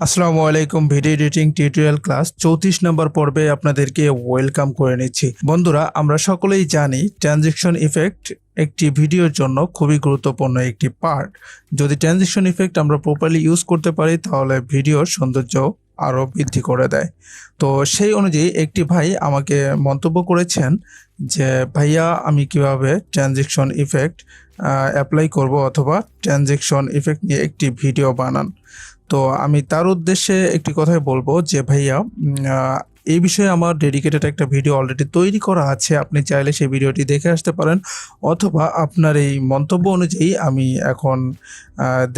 আসসালামু আলাইকুম। Video editing tutorial class 34 নম্বর পর্বে আপনাদেরকে ওয়েলকাম করে নিচ্ছি। বন্ধুরা, আমরা সকলেই জানি ট্রানজিশন ইফেক্ট একটি ভিডিওর জন্য খুবই গুরুত্বপূর্ণ একটি পার্ট। যদি ট্রানজিশন ইফেক্ট আমরা প্রপারলি ইউজ করতে পারি তাহলে ভিডিওর সৌন্দর্য আরও বৃদ্ধি করে দেয়। তো সেই অনুযায়ী একটি ভাই আমাকে মন্তব্য করেছেন যে ভাইয়া, আমি কিভাবে ট্রানজিশন ইফেক্ট অ্যাপ্লাই করব অথবা ট্রানজিশন ইফেক্ট নিয়ে একটি ভিডিও বানান। তো আমি তার উদ্দেশ্যে একটি কথাই বলবো যে ভাইয়া, এই বিষয়ে আমার ডেডিকেটেড একটা ভিডিও অলরেডি তৈরি করা আছে। আপনি চাইলে সেই ভিডিওটি দেখে আসতে পারেন, অথবা আপনার এই মন্তব্য অনুযায়ী আমি এখন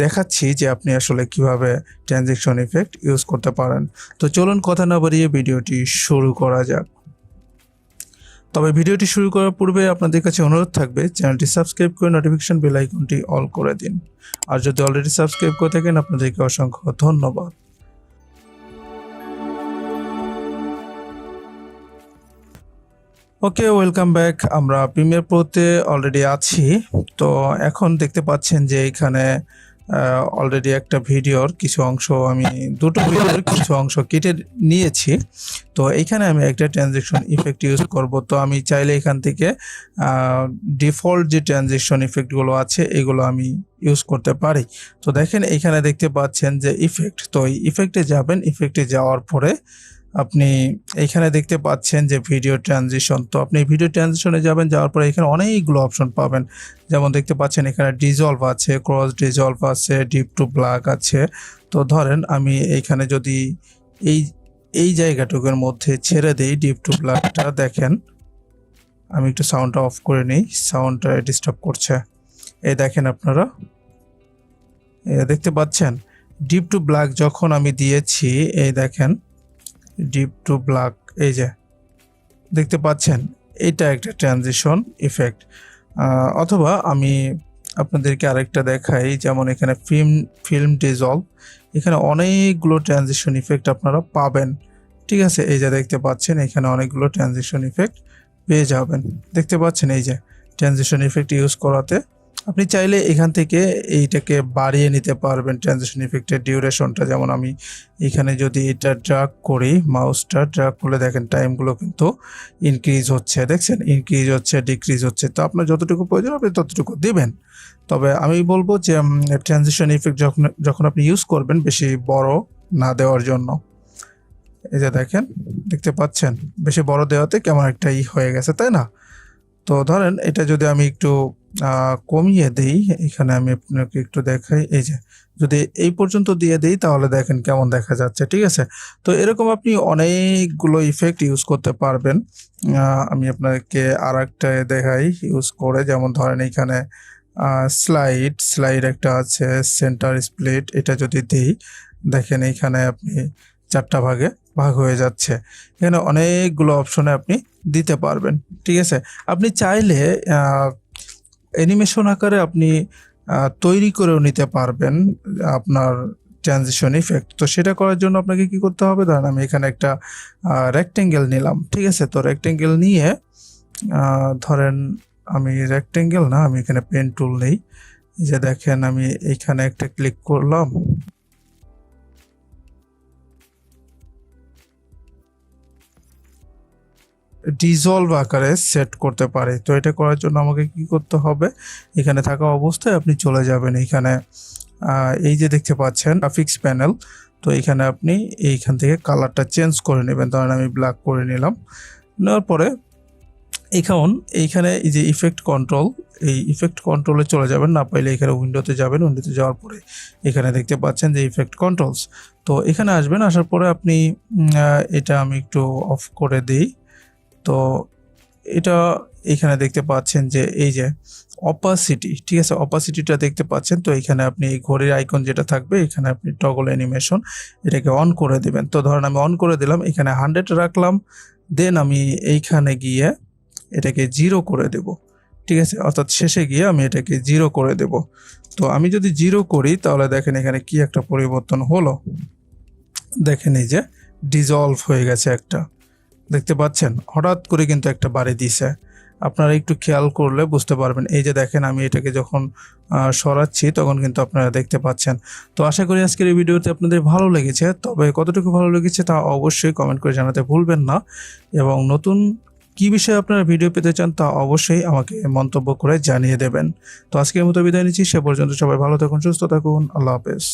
দেখাচ্ছি যে আপনি আসলে কিভাবে ট্রানজিশন ইফেক্ট ইউজ করতে পারেন। তো চলুন কথা না বাড়িয়ে ভিডিওটি শুরু করা যাক। তবে ভিডিওটি শুরু করার পূর্বে আপনাদের কাছে অনুরোধ থাকবে, চ্যানেলটি সাবস্ক্রাইব করে নোটিফিকেশন বেল আইকনটি অল করে দিন। আর যদি অলরেডি সাবস্ক্রাইব করে থাকেন, আপনাদেরকে অসংখ্য ধন্যবাদ। ওকে, ওয়েলকাম ব্যাক। আমরা প্রিমিয়ার প্রোতে অলরেডি আছি। তো এখন দেখতে পাচ্ছেন যে এখানে অলরেডি একটা ভিডিওর কিছু অংশ, আমি দুটো ভিডিওর কিছু অংশ কেটে নিয়েছি। তো এইখানে আমি একটা ট্রানজিশন ইফেক্ট ইউজ করব। তো আমি চাইলে এখান থেকে ডিফল্ট যে ট্রানজিশন ইফেক্টগুলো আছে এগুলো আমি ইউজ করতে পারি। তো দেখেন এইখানে দেখতে পাচ্ছেন যে ইফেক্ট, তো এই ইফেক্টে যাবেন। ইফেক্টে যাওয়ার পরে আপনি এইখানে দেখতে পাচ্ছেন যে ভিডিও ট্রানজিশন। তো আপনি ভিডিও ট্রানজিশনে যাবেন, যাওয়ার পরে এখানে অনেকগুলো অপশন পাবেন। যেমন দেখতে পাচ্ছেন এখানে ডিজলভ আছে, ক্রস ডিজলভ আছে, ডিপ টু ব্ল্যাক আছে। তো ধরেন আমি এইখানে যদি এই এই জায়গাটুকুর মধ্যে ছেড়ে দিই ডিপ টু ব্ল্যাকটা, দেখেন আমি একটু সাউন্ডটা অফ করে নিই, সাউন্ডটা ডিস্টার্ব করছে। এই দেখেন আপনারা দেখতে পাচ্ছেন ডিপ টু ব্ল্যাক যখন আমি দিয়েছি, এই দেখেন ডিপ টু ব্ল্যাক, এই যে দেখতে পাচ্ছেন এটা একটা ট্রানজিশন ইফেক্ট। অথবা আমি আপনাদেরকে আরেকটা দেখাই, যেমন এখানে ফিল্ম ডিজলভ, এখানে অনেকগুলো ট্রানজিশন ইফেক্ট আপনারা পাবেন। ঠিক আছে, এই যে দেখতে পাচ্ছেন এখানে অনেকগুলো ট্রানজিশন ইফেক্ট পেয়ে যাবেন। দেখতে পাচ্ছেন এই যে ট্রানজিশন ইফেক্ট ইউজ করাতে আপনি চাইলে এখান থেকে এইটাকে বাড়িয়ে নিতে পারবেন, ট্রানজিশন ইফেক্টের ডিউরেশনটা। যেমন আমি এখানে যদি এটা ড্র্যাগ করি, মাউসটা ড্র্যাগ করলে দেখেন টাইমগুলো কিন্তু ইনক্রিজ হচ্ছে, দেখছেন ইনক্রিজ হচ্ছে, ডিক্রিজ হচ্ছে। তো আপনার যতটুকু প্রয়োজন আপনি ততটুকু দিবেন। তবে আমি বলবো যে ট্রানজিশন ইফেক্ট যখন আপনি ইউজ করবেন, বেশি বড় না দেওয়ার জন্য। এই যে দেখেন, দেখতে পাচ্ছেন বেশি বড় দেওয়াতে কেমন একটা হয়ে গেছে, তাই না? তো ধরেন এটা যদি আমি একটু কমিয়ে দেই, এখানে আমি আপনাকে একটু দেখাই, এই যে যদি এই পর্যন্ত দিয়ে দেই তাহলে দেখেন কেমন দেখা যাচ্ছে। ঠিক আছে, তো এরকম আপনি অনেকগুলো ইফেক্ট ইউজ করতে পারবেন। আমি আপনাকে আর একটা দেখাই ইউজ করে। যেমন ধরেন এইখানে স্লাইড একটা আছে, সেন্টার স্প্লিট, এটা যদি দিই দেখেন এইখানে আপনি 4টা ভাগে ভাগ হয়ে যাচ্ছে। এখানে অনেকগুলো অপশনে আপনি দিতে পারবেন। ঠিক আছে, আপনি চাইলে অ্যানিমেশন আকারে আপনি তৈরি করেও নিতে পারবেন আপনার ট্রানজিশন ইফেক্ট। তো সেটা করার জন্য আপনাকে কি করতে হবে, ধরেন আমি এখানে একটা রেক্টেঙ্গেল নিলাম। ঠিক আছে, তো রেক্টেঙ্গেল নিয়ে ধরেন আমি রেক্টেঙ্গেল না, আমি এখানে পেন টুল নেই। এই যে দেখেন আমি এইখানে একটা ক্লিক করলাম, ডিজলভ আকারে সেট করতে পারে। তো এটা করার জন্য আমাকে কি করতে হবে, এখানে থাকা অবস্থায় আপনি চলে যাবেন এইখানে, এই যে দেখতে পাচ্ছেন গ্রাফিক্স প্যানেল। তো এইখানে আপনি এইখান থেকে কালারটা চেঞ্জ করে নেবেন। ধরেন আমি ব্ল্যাক করে নিলাম, নেওয়ার পরে এইখানে এই যে ইফেক্ট কন্ট্রোল, এই ইফেক্ট কন্ট্রোলে চলে যাবেন। না পাইলে এখানে উইন্ডোতে যাবেন, উইন্ডোতে যাওয়ার পরে এখানে দেখতে পাচ্ছেন যে ইফেক্ট কন্ট্রোলস। তো এখানে আসবেন, আসার পরে আপনি এটা আমি একটু অফ করে দিই। তো এটা এখানে দেখতে পাচ্ছেন যে এই যে অপাসিটি, ঠিক আছে, অপাসিটিটা দেখতে পাচ্ছেন। তো এখানে আপনি এই ঘড়ির আইকন যেটা থাকবে, এখানে আপনি টগল অ্যানিমেশন এটাকে অন করে দিবেন। তো ধরেন আমি অন করে দিলাম, এখানে 100 রাখলাম, দেন আমি এইখানে গিয়ে এটাকে 0 করে দেব। ঠিক আছে, অর্থাৎ শেষে গিয়ে আমি এটাকে 0 করে দেব। তো আমি যদি 0 করি তাহলে দেখেন এখানে কি একটা পরিবর্তন হলো, দেখেন এই যে ডিজলভ হয়ে গেছে একটা, দেখতে পাচ্ছেন হঠাৎ করে কিন্তু একটা বাড়ি দিছে। আপনারা একটু খেয়াল করলে বুঝতে পারবেন। এই যে দেখেন আমি এটাকে যখন সরাচ্ছি তখন কিন্তু আপনারা দেখতে পাচ্ছেন। তো আশা করি আজকের এই ভিডিওতে আপনাদের ভালো লেগেছে। তবে কতটুকু ভালো লেগেছে তা অবশ্যই কমেন্ট করে জানাতে ভুলবেন না, এবং নতুন কি বিষয়ে আপনারা ভিডিও পেতে চান তা অবশ্যই আমাকে মন্তব্য করে জানিয়ে দেবেন। তো আজকের মতো বিদায় নিচ্ছি, সে পর্যন্ত সবাই ভালো থাকুন, সুস্থ থাকুন, আল্লাহ হাফেজ।